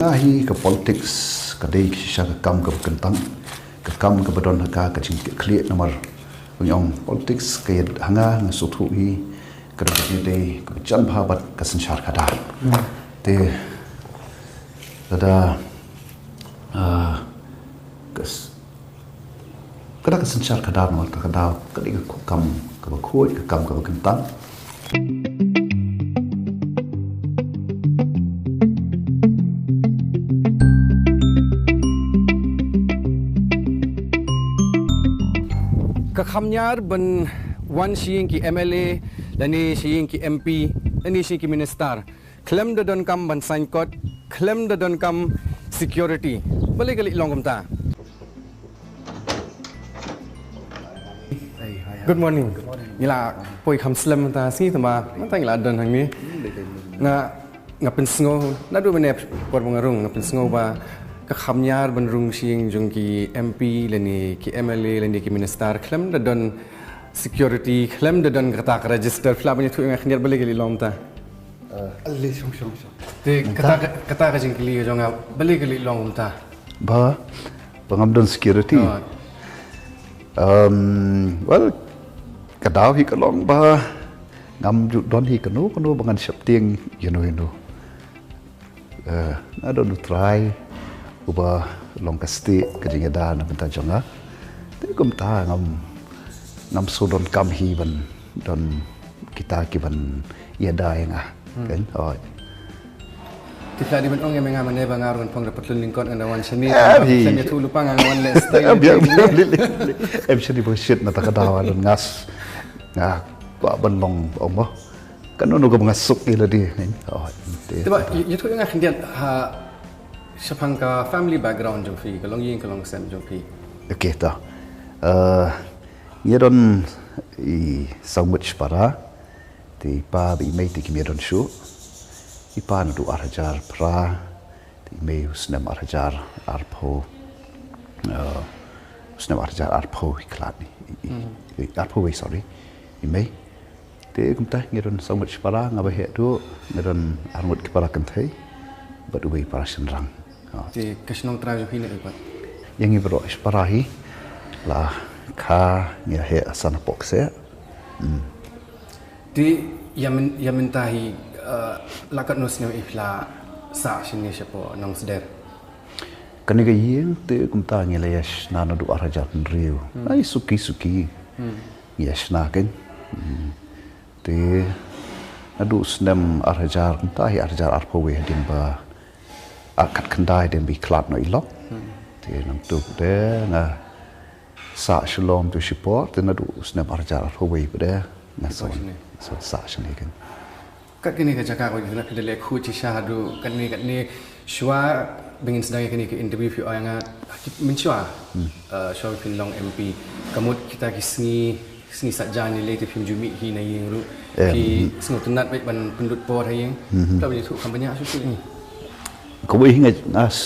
Hi ke politics kadai kisah ke kam ke kentang ke kam ke badon ka ke cing clear nomor unyong politics ke hanga nasutu hi ke de ke jan bhabat ke sanchar kada te ada kada ke sanchar kada no kada kadai ke kam ke khoi ke kam ke kentang Kakamnyar ben wan siying ki MLA, lani siying ki MP, lani siying ki minister. Klem da don kam ban sign code, klem da don kam security. Balik kali long ta. Good morning. Nila poi kam slam ta si tama, mantang la don hang ni. Nga pensngo, nadu benep por bangarung nga pensngo ba kakamnyar ben rung siying jung ki MP lani ki MLA lani ki minister klem da don security klem da don kata register fla banyak tu yang khniar balik kali long ta. alle song Te kata ka jing kili jong balik kali long ta. Ba pengamdon security. Well kadaw hi kalong ba ngam ju don hi kanu bangan siap tieng you I don't try uba long kasti kejingada na benta jonga te kum ta ngam sudon kam hi ban don kita ki ban ya dai nga kan oi Kita di ben ong yang mengamane bangarun pong dapat lingkon anda wan seni senya tu lupa ngan les em seni bullshit na takadawa don ngas nga ba ban long ong mo kan no ko ngasuk ila di oi Tiba itu yang khniar ha Sapangka family background jong fi kalong yin kalong sem jong fi. Okay ta. Ngeron I sangmut para ti pa bi mai ti kimeron shu. Ipa na du arhajar pra ti mai usnam arhajar arpo. Usnam arhajar arpo iklani. Arpo we sorry. I mai. Ti kumta ngeron sangmut para ngabahe du ngeron armut kipara kantai. Badu we para senrang. Di kasnong trajo hina ipat. Yang ibro isparahi lah ka nya he asana pokse. Di yamintahi lakat nusnya ifla sa sini siapa nong seder. Kaniga yeng te kumta ngelesh nana du arajar riu. Ai suki. Yes naken. Te adu snem arajar kumta hi arajar arpawe dimba akat kendai dan bi klat no ilok te nang tu de na sa shalom tu support te na du usna barjar howei bede na so sa shani kan Kat kini ka jaka ko dina pidale khu chi shahadu kani shwa bingin sedang kini ke interview fi ayanga menchwa shwa fin long MP kamut kita kisni sajani le te film jumi hi na yeng ru ki sngot nat baik ban pendut por hayeng tapi tu kampanye asu ni ko wi hinga nas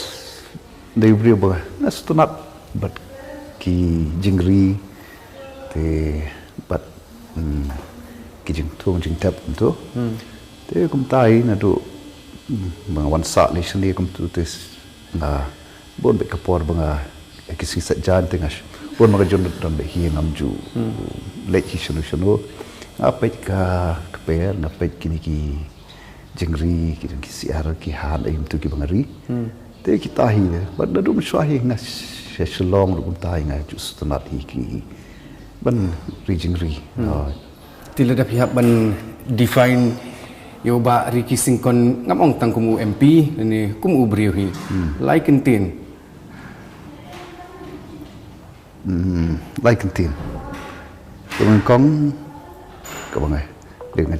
de brio ba nas to not but ki jingri te but ki jing thong jing tap to te kum tai na do bang wan sa le shni kum tu tes na bon be kapor banga ki si sa jan te ngas bon ma jon don be hi ngam ju le ki shunu apa ka kper na pe ki ni ki jengri ki siar ki han aim tu ki bangari te ki tahi le but da dum swahi nga shalom dum tahi nga just not ki ban ri jengri tila da pihak ban define yo ba riki singkon ngamong tang kumu MP ni kumu brio hi like tin like tin kemen kong ka bangai dengan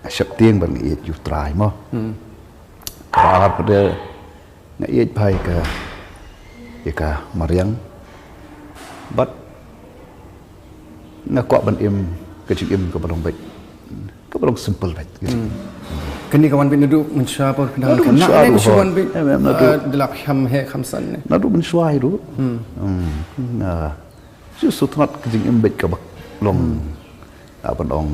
sắp tiên bằng ít dù trai mà cả pada na ít pai ka mariang but na kwa ban im ke chim im ka balong baik ka balong simple baik kini kawan bin du mensha por pinang na ne kawan bin delap ham he khamsan ne na du mensuai du na justru tnat ke chim im baik ka balong ban ong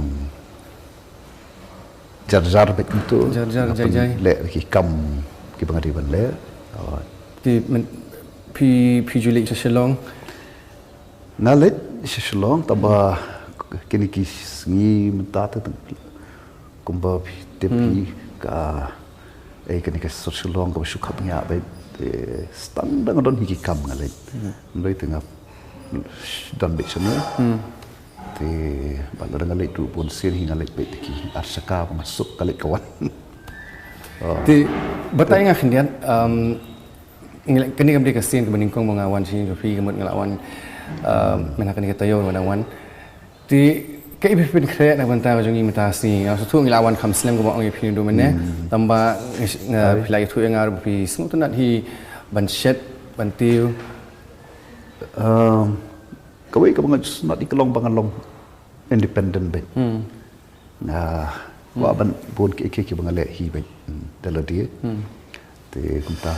jar baik itu jar jai le ki kam ki bang di ban le di pi julik seselong ngalet seselong taba kini ki ngi menta ta kumba tepi ka kini ka seselong ka sukap nya ba standang don hiki kam ngalet loi tengah dan bet sana te balar ngalet tu pun sir hingga ngalet bet ki arsaka masuk ngalet kawan di batai ngah kendian kini kami kasihan ke beningkong mengawan sini Jofi kemudian ngelawan mana kini kita yo ngelawan di kayak pin kreat nak bantah kajong imitasi suatu ngelawan kamslam ke bawang pin do mana tambah pilai tu yang arab pi semua tu nak hi banshet bantiu kawai ka bangat nak dikelong bangalong independent bet wa ban pun ke bangalek hi bet dalam dia te kumta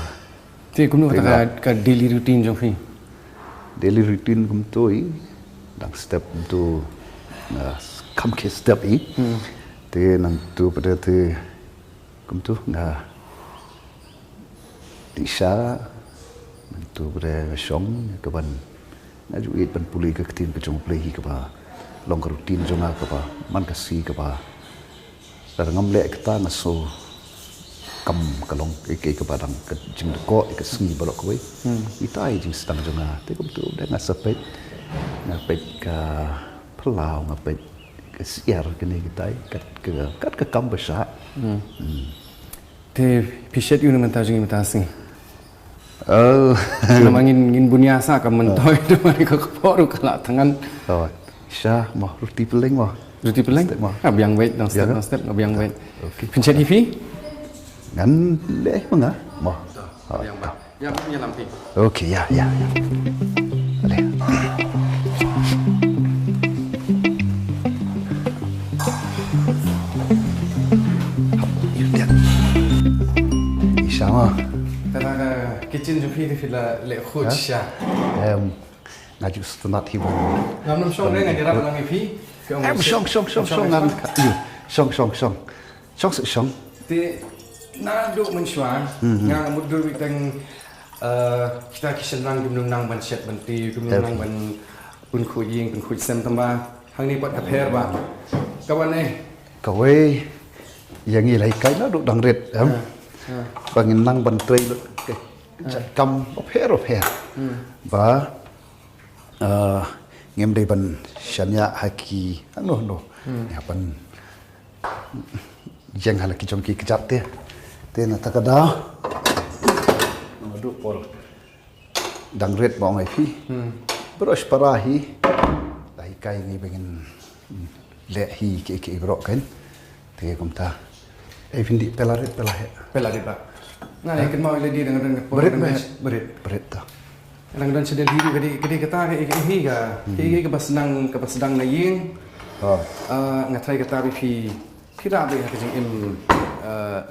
ti kumno ka daily routine Jofi daily routine kum toi dang step tu kam ke step i te nang tu pada te kum tu di sha nang tu pada song ke ban na ju it ban puli ke tin ke jong play hi ke ba long routine jonga ke ba man ka si ke ba dar ngam le ke ta na so kam kalong ke padang ke jing ko ke sni balok ko itai jing stang jonga te kum tu da na sapet na pet ka pelau na pet ke siar ke ni kitai kat ke kam besar te pishet yu na mentajing imitasi namangin bunyasa ka mentoy do mari ka poru kala tangan Syah mah ruti peling mah ruti peling abiang wait dang step abiang wait pencet hivi ngan le manga mah yang ba yang punya lampi okey ya ale Syah mah tara kitchen Jofi di fila le khut sha ngaju setengah hibu nam shong ne ngai rap nang hivi song ngan song ti na do menshwa nga mud do witang kita kisah nang gum nang ban set ban ti gum nang ban pun khu ying pun khu sem tamba hang ni pat ka pher ba kawan kawai yang ni lai kai na do dang ret bangin nang ban trei ke kam pher ba ngem dei ban shanya haki no ya ban jeng halaki jomki kejap te na takada no pol dang red bong ai phi bros parahi dai kai ngi bengin le hi ke bro kan te kumta vindi pelaret ba na ikan mau le di dengan berit ta Lang sedel hidup gede kata ke hi ke pas sedang na ying ngatai kata bi pira be ka jing im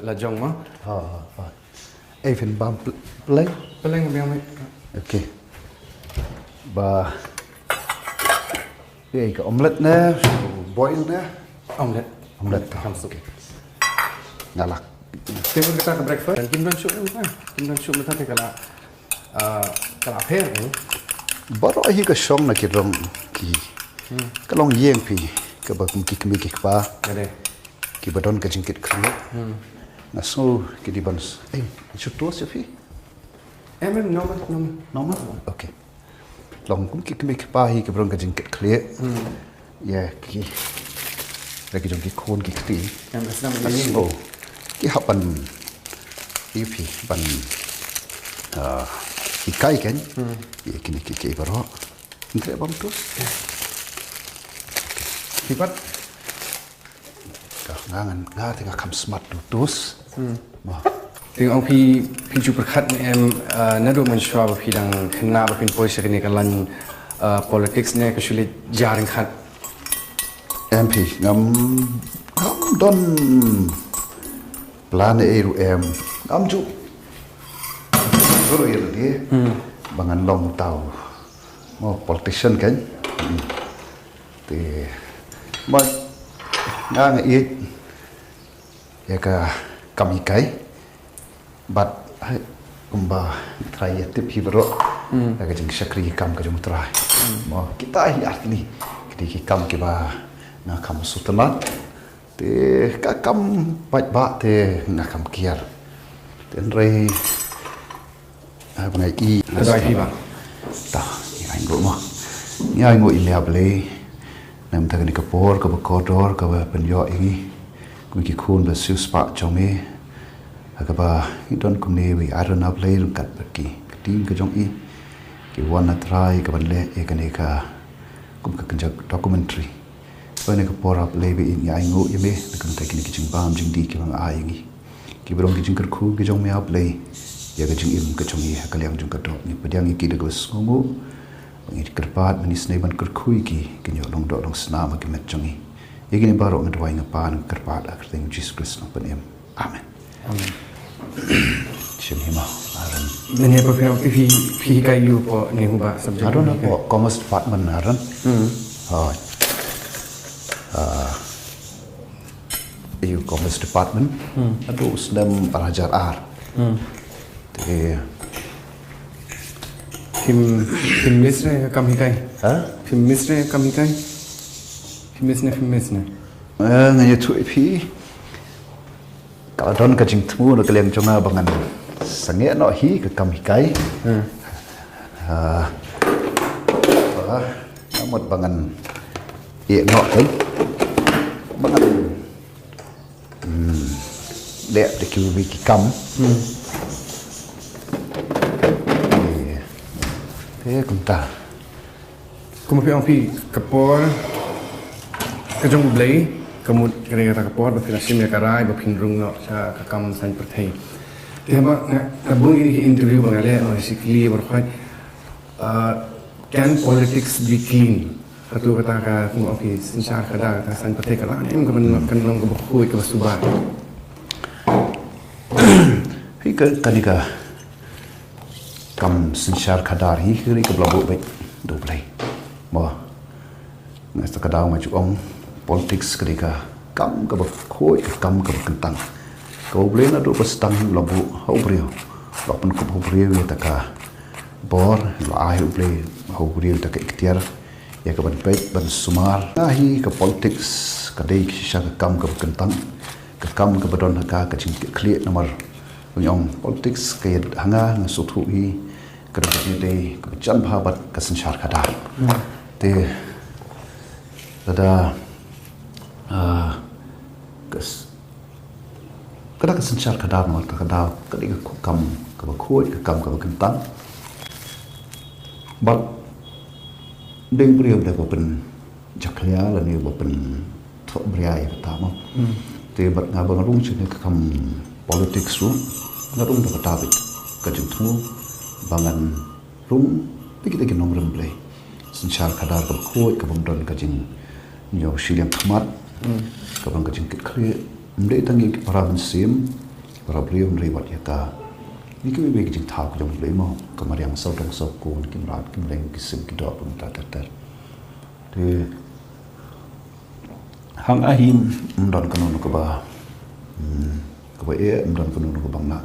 la jong ma even bam pleng biang okey ba ke omelet na boil na omelet kam suki ngalak tengok kita ke breakfast dan kim dan syuk mata kala kalau pher baru ahi ka shong na kirong ki kalong yeng pi ka ba kum ki kmi ki pa ki badon ka jingkit khri na so ki di bans chuto se fi normal okay long kum ki kmi ki pa hi ki badon ka jingkit khri ya ki lagi jong ki khon ki khri so ki hapan ipi ban ikai kan kini kiki baro ngre bam tus kipat ka ngangan tengah kam smart tus tengok pi ju berkat em nado mensyua ba pidang kena ba pin poise kini kalan politics ne ka sulit jaring khat MP ngam don plan eru am ju guru ya dia bangan long tau mau politician kan te ma ngang it ya ka kami kai but kumba try tip hi bro ka jing shakri kam ka jung try mo kita hi asli ki kam ki ba na kam sutanat te ka kam ba te na kam kiar ten rei ngai i dai hi ba ta ngai go mo ngai ngo i le able nam ta ni ka por ka ba kodor ka ba pen yo ingi ku ki khun ba su spa chome agaba idon kumne wi aron up lay kat ki tin ka jong i ki wana try ka ban le e ka ne ka kum ka kanjak documentary bane ka por up lay bi in ya ngo i me ka kan ta ki jing bam jing di ki bang ai ngi ki brong ki jing kar khu ki jong me up lay ya ka jing im ka jong i ka liang jong ka do ni padyang i ki de gos ngo ngi kerpat manis nei ban kar khu ki nyo long do long sna ma ki met jong i igini baro ngdwai ngapan kerpat akring Jesus Christ no panem amen amen Shimhima aran nene pa phi kai yu po ni hu ba subject aron po commerce department aran hai you commerce department adu sedang belajar ar te film misre kam hi kai ha film misre kam hi kai film misne nganya tu phi kalau don ka jing tmu no kelem chonga bangan sange no hi ka kam hikai namot bangan e no kai bangan le de ki wi ki kam kumta kuma pi kapor ka jong blai kamut kare kata kapor ba sim ya karai ba phin rung no sa ka kam san perthai te ba na bu ini interview ba ngale no sikli ba khoi can politics be clean katu kata ka kuma pi sinsa kada ta san perthai kala em ka ban kan long ka ba khoi ka suba hi ka kanika kam sinshar khadar hi ri ka blabu ba do play mo nesta kadau ma chu ong politics ketika kam ka ba khoi kam ka kentang ko blena do pas tang labu ho brio lo pun ko brio ta ka bor lo ai ble ho brio ta ka ikhtiar ya ka ban pe ban sumar hi ka politics ka dei ki sha ka kam ka kentang ka kam ka badon ka jing clear namar ong politics ka hanga na su thu hi ka ni dei ka chan bha bat ka sanshar khada te ada kada ka sanchar kada no ta kada kadi ka kam ka ba khoi ka kam ka ba kentang but ding brio da ko pen jaklia la ni bo pen tho bria ya ta mo te bat nga ba rung chi ka kam politics ru na rung da ta bit ka jing thu bangan rung pikit ke nom rem play sanchar kada ka khoi ka bom don ka jing nyo shiliam khmat kabang kajing kit kre mde tangi para sim para brio mre wat ya ka ni ke be kajing tha ko jong le mo kamariang sau dong sau ko kim rat kim leng ki sim ki do pun ta te hang ahim mdon kanon ko ba e mdon kanon ko bang na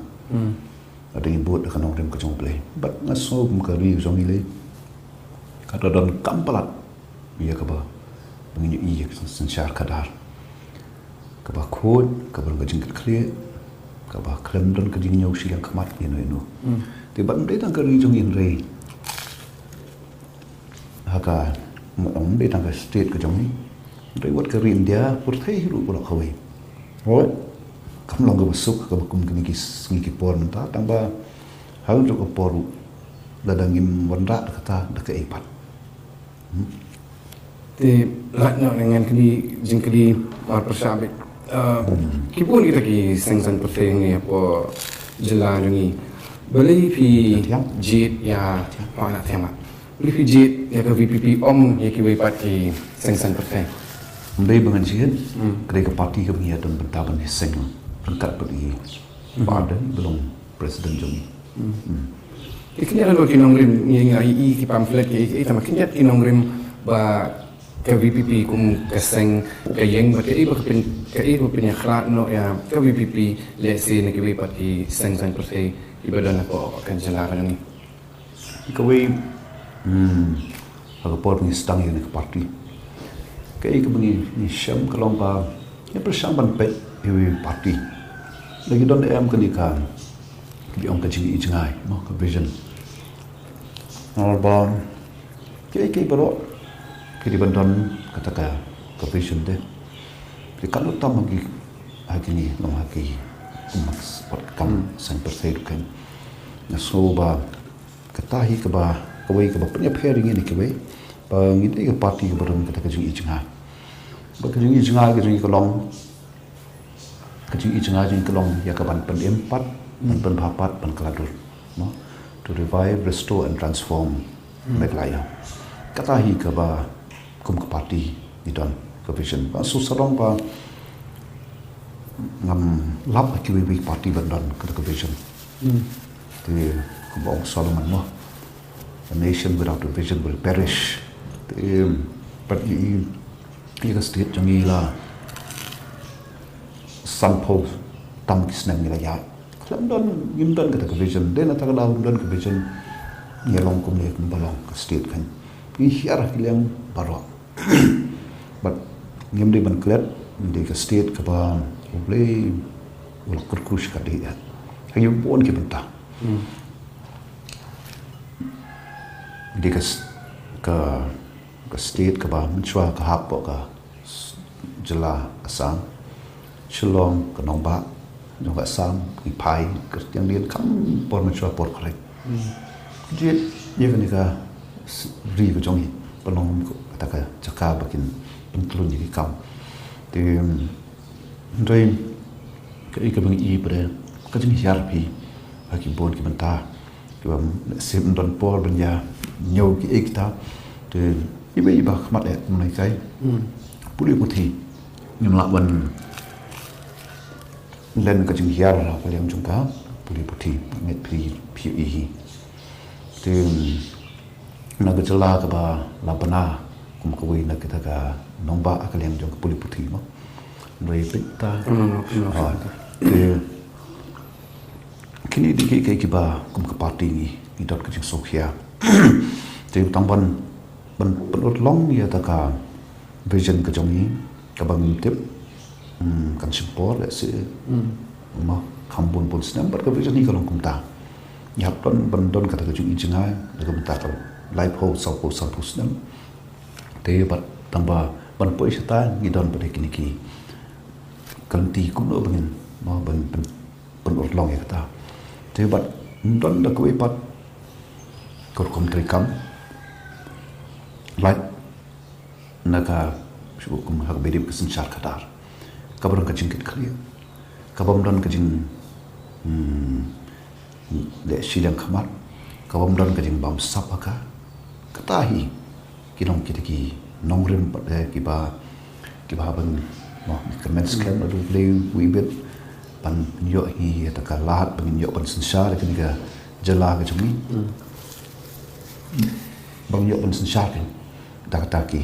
ada yang buat kanon rem ko jong play bat ngaso kum ka ri jong ile ka don kampalat ya ka ba menginyu iya sanchar kadar ka ba khod ka ba ngajing kle ka ba klem don ka jing nyau shi yang khamat ni no te ban de tang ka ri jong in rei ha ka mo ong de tang ka state ka jong ni rei wat ka ri india pur thai ru bo khawai ho kam long ka suk ka ba kum ki ngi ki por ta tang ba ha ru ka por la dangim wan ra ka ta da ka ipat te lakna dengan kini jingkali mar persabit kipun kita ki sengsan perteng ni apa jalan ni beli pi jit ya mana tema beli pi jit ya ke VPP om ya ki wipat ki sengsan perteng mbe bangan jit kre ka parti ka ngia don bentaban seng perkat pergi badan belum presiden jom ikni ada lagi nongrim ni ngai i ki pamphlet ki tama kinjat ki nongrim ba ke VPP kum keseng ke yeng ba ke iba pen ya khlat no ya ke VPP le se ne ki wipat ki sengsan perteng ibadah na po kan jela kan ni. Kawai agapor ni stang ni ke parti. Kai ke bengi ni syam kalong pa ya persang ban pet iwi parti. Lagi don em ke ni kan. Bi ong ka jingi jingai mo ka vision. Ba kai baro ke di bandon kata ka vision de. Di kalau tam lagi ni long lagi max pot kam sang percent kan. Na so ba katahi ke ba kawai ke ba punya pairing ini ke ba ngiti ke parti ke barang kata ke jingi jingai. Ba ke jingi jingai ke jingi kolong ke jingi jingai jingi kolong ya ke ban pen empat pen papat pen keladur no to revive, restore and transform Meglaya. Katahi ke ba kum ke parti di don ke vision. Ba so sarong ba ngam lap ke wi parti bandon ke vision. Di kubong Solomon mo. A nation without a vision will perish. But you can state jangi la sampo tam kisnang nila ya. Kalam don yun don kata vision. Then at tagalaw don ka vision ngelong kum lihat balong ka state kan. Ihyar kilang baro. But ngem di ban klet di ka state ka ba boleh wala kurkush ka dia. Ayo pun ke bentah. Di ke state ke bah mencuba ke hapok ke jela asam Shillong ke Nongba juga asam ipai ke yang dia kam por mencuba por korek dia kan ika ri ke jongi penong kata ke cakap bakin pentelun jadi kam di ndoi ke ika bengi pada kajeng hiarpi bagi bon ke mentah ke sim don por benya nhiều cái ekta thì iba khmat et mai kai puli puthi nyum la ban len ka jing hiar ra ka lem jungka puli puthi net pi hi thì na ga jala ka ba la bana kum ka wi na kita ka nomba ka lem jung puli puthi mo noi pita thì kini di ki ba kum ka party ni dot ka jing sokhia thì tăng ban ut long ya ta ka vision ka jong ni ka bang tip kan support le se ma khambun pun snam bar ka vision ni ka long kum ta ya ban don ka ta jong i chinga ka kum ta ka life ho sau snam te bat tamba ban poi sata ni don ba kini ki kan ti kum no bangin ma ban ut long ya ta te bat don da ko pat korkom trikam like naga shukum hak bedim kesin syar kadar kabar ka jingkit kaliya kabam don ka jing le silang khamat kabam don ka jing bam sapaka katahi kinong kitiki nongrim ki ba ban no comments kan adu play we bit pan yo hi ta ka lat pan yo pan sin syar ka ni ka jala ka jumi bang yo pan sin syar kan tak taki